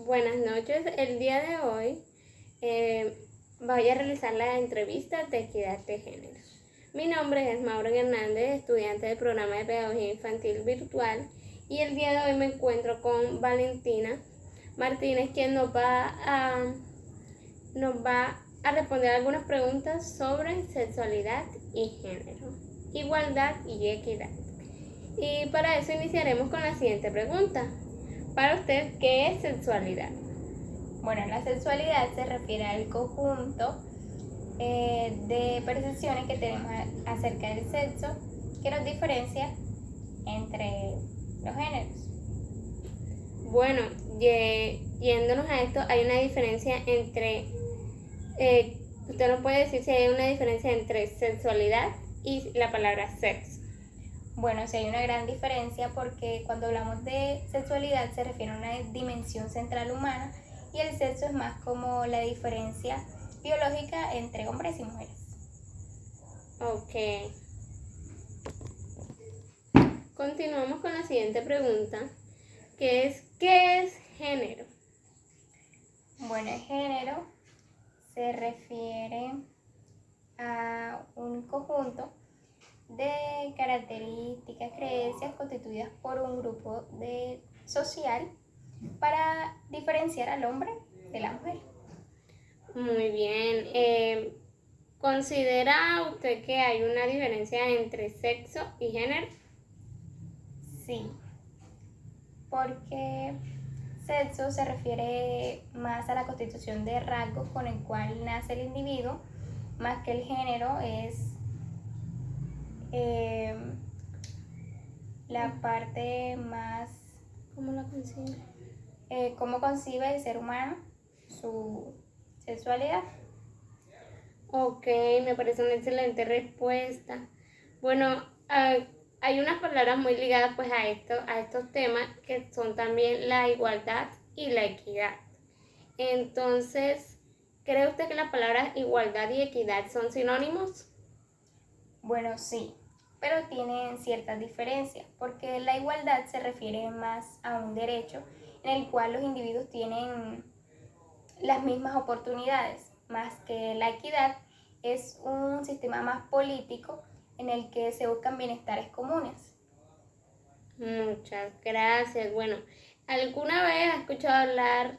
Buenas noches. El día de hoy voy a realizar la entrevista de equidad de género. Mi nombre es Mauro Hernández, estudiante del programa de Pedagogía Infantil Virtual, y el día de hoy me encuentro con Valentina Martínez, quien nos va a responder algunas preguntas sobre sexualidad y género, igualdad y equidad. Y para eso iniciaremos con la siguiente pregunta. Para usted, ¿qué es sexualidad? Bueno, la sexualidad se refiere al conjunto de percepciones que tenemos acerca del sexo que nos diferencia entre los géneros. Bueno, yéndonos a esto, hay una diferencia entre, usted nos puede decir si hay una diferencia entre sexualidad y la palabra sexo. Bueno, sí hay una gran diferencia porque cuando hablamos de sexualidad se refiere a una dimensión central humana y el sexo es más como la diferencia biológica entre hombres y mujeres. Ok. Continuamos con la siguiente pregunta, que es, ¿qué es género? Bueno, el género se refiere a un conjunto de características, creencias constituidas por un grupo social para diferenciar al hombre de la mujer. Muy bien. ¿Considera usted que hay una diferencia entre sexo y género? Sí, porque sexo se refiere más a la constitución de rasgos con el cual nace el individuo, más que el género es la parte más, ¿Cómo la concibe? cómo concibe el ser humano su sexualidad. Ok, me parece una excelente respuesta. Bueno, hay unas palabras muy ligadas pues a estos temas que son también la igualdad y la equidad. Entonces, ¿cree usted que las palabras igualdad y equidad son sinónimos? Bueno, sí, pero tienen ciertas diferencias, porque la igualdad se refiere más a un derecho en el cual los individuos tienen las mismas oportunidades, más que la equidad es un sistema más político en el que se buscan bienestares comunes. Muchas gracias. Bueno, ¿alguna vez has escuchado hablar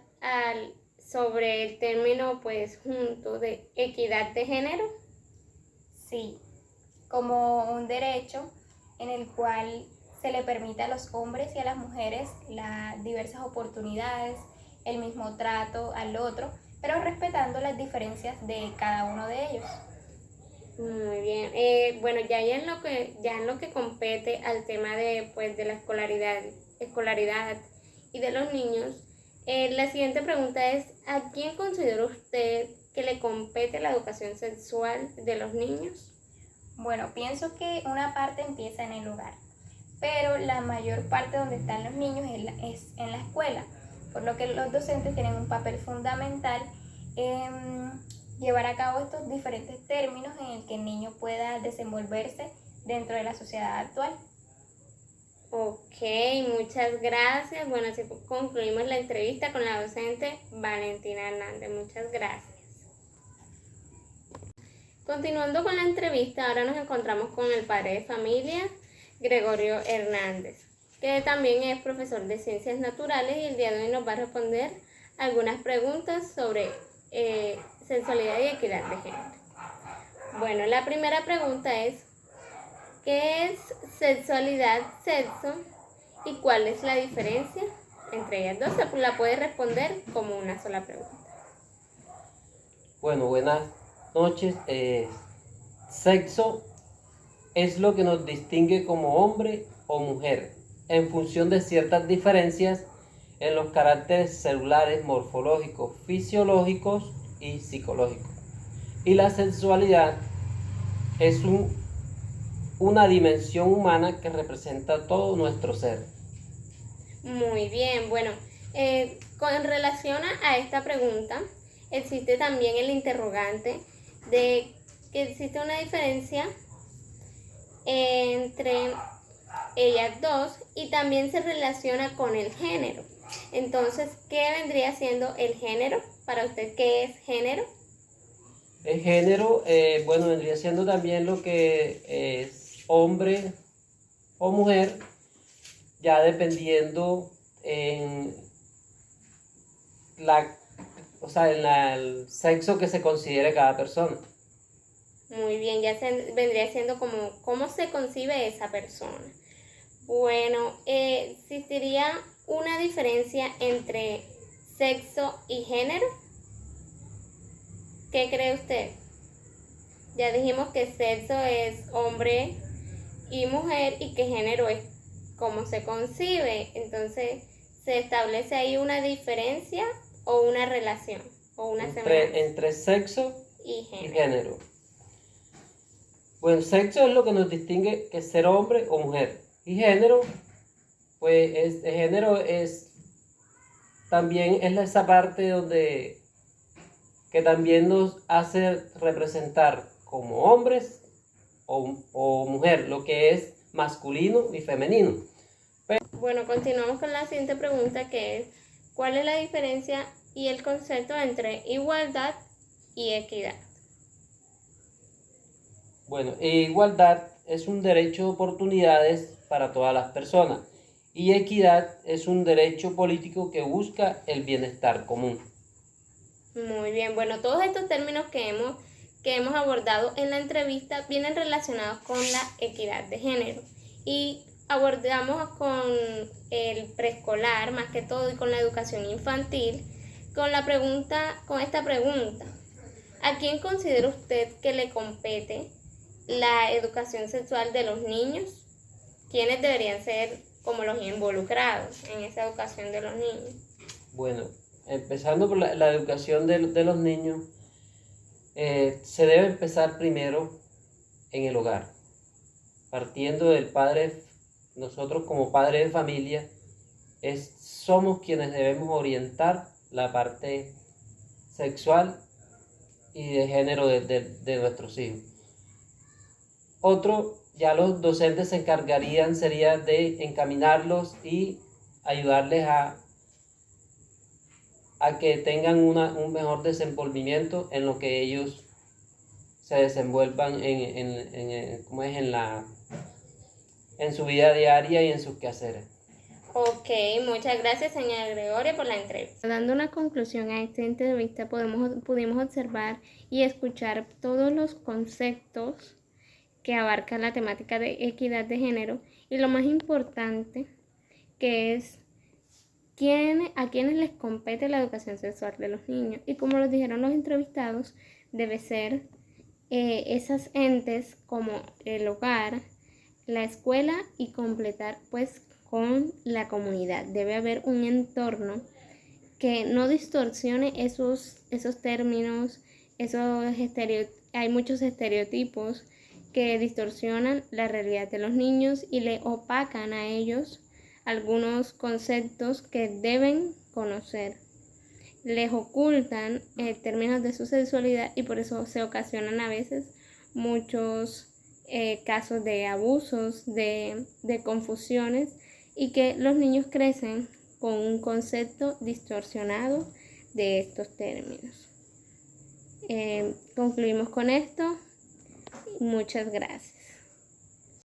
sobre el término pues junto de equidad de género? Sí, como un derecho en el cual se le permite a los hombres y a las mujeres las diversas oportunidades, el mismo trato al otro, pero respetando las diferencias de cada uno de ellos. Muy bien. Bueno, ya en lo que compete al tema de pues de la escolaridad y de los niños, la siguiente pregunta es, ¿a quién considera usted que le compete la educación sexual de los niños? Bueno, pienso que una parte empieza en el hogar, pero la mayor parte donde están los niños es en la escuela, por lo que los docentes tienen un papel fundamental en llevar a cabo estos diferentes términos en el que el niño pueda desenvolverse dentro de la sociedad actual. Ok, muchas gracias. Bueno, así concluimos la entrevista con la docente Valentina Hernández. Muchas gracias. Continuando con la entrevista, ahora nos encontramos con el padre de familia, Gregorio Hernández, que también es profesor de Ciencias Naturales y el día de hoy nos va a responder algunas preguntas sobre sexualidad y equidad de género. Bueno, la primera pregunta es, ¿qué es sexualidad, sexo y cuál es la diferencia entre ellas dos? Se la puede responder como una sola pregunta. Bueno, buenas noches. Sexo es lo que nos distingue como hombre o mujer en función de ciertas diferencias en los caracteres celulares, morfológicos, fisiológicos y psicológicos. Y la sexualidad es una dimensión humana que representa todo nuestro ser. Muy bien, bueno, con relación a esta pregunta, existe también el interrogante de que existe una diferencia entre ellas dos y también se relaciona con el género. Entonces, ¿qué vendría siendo el género? Para usted, ¿qué es género? El género, bueno, vendría siendo también lo que es hombre o mujer, ya dependiendo en el sexo que se considere cada persona. Muy bien, vendría siendo como cómo se concibe esa persona. Bueno, ¿existiría una diferencia entre sexo y género? ¿Qué cree usted? Ya dijimos que sexo es hombre y mujer y que género es cómo se concibe. Entonces, ¿se establece ahí una diferencia o una relación o una semejanza? Entre sexo Y y género. género. Bueno, sexo es lo que nos distingue que ser hombre o mujer. Y género, pues género es también es esa parte donde que también nos hace representar como hombres o mujer, lo que es masculino y femenino. Bueno, continuamos con la siguiente pregunta, que es ¿cuál es la diferencia y el concepto entre igualdad y equidad? Bueno, igualdad es un derecho de oportunidades para todas las personas y equidad es un derecho político que busca el bienestar común. Muy bien, bueno, todos estos términos que hemos abordado en la entrevista vienen relacionados con la equidad de género y abordamos con el preescolar más que todo y con la educación infantil con esta pregunta: ¿a quién considera usted que le compete la educación sexual de los niños? ¿Quiénes deberían ser como los involucrados en esa educación de los niños? Bueno, empezando por la educación de los niños, se debe empezar primero en el hogar, partiendo del padre. Nosotros como padres de familia somos quienes debemos orientar la parte sexual y de género de nuestros hijos. Otro, ya los docentes se encargarían sería de encaminarlos y ayudarles a que tengan un mejor desenvolvimiento en lo que ellos se desenvuelvan en su vida diaria y en sus quehaceres. Ok, muchas gracias, señora Gregoria, por la entrevista. Dando una conclusión a esta entrevista, pudimos observar y escuchar todos los conceptos que abarcan la temática de equidad de género y lo más importante, que es a quienes les compete la educación sexual de los niños. Y como los dijeron los entrevistados, debe ser esas entes como el hogar, la escuela y completar pues con la comunidad. Debe haber un entorno que no distorsione esos términos, hay muchos estereotipos que distorsionan la realidad de los niños y le opacan a ellos algunos conceptos que deben conocer. Les ocultan términos de su sexualidad y por eso se ocasionan a veces muchos casos de abusos, de confusiones y que los niños crecen con un concepto distorsionado de estos términos. Concluimos con esto. Muchas gracias.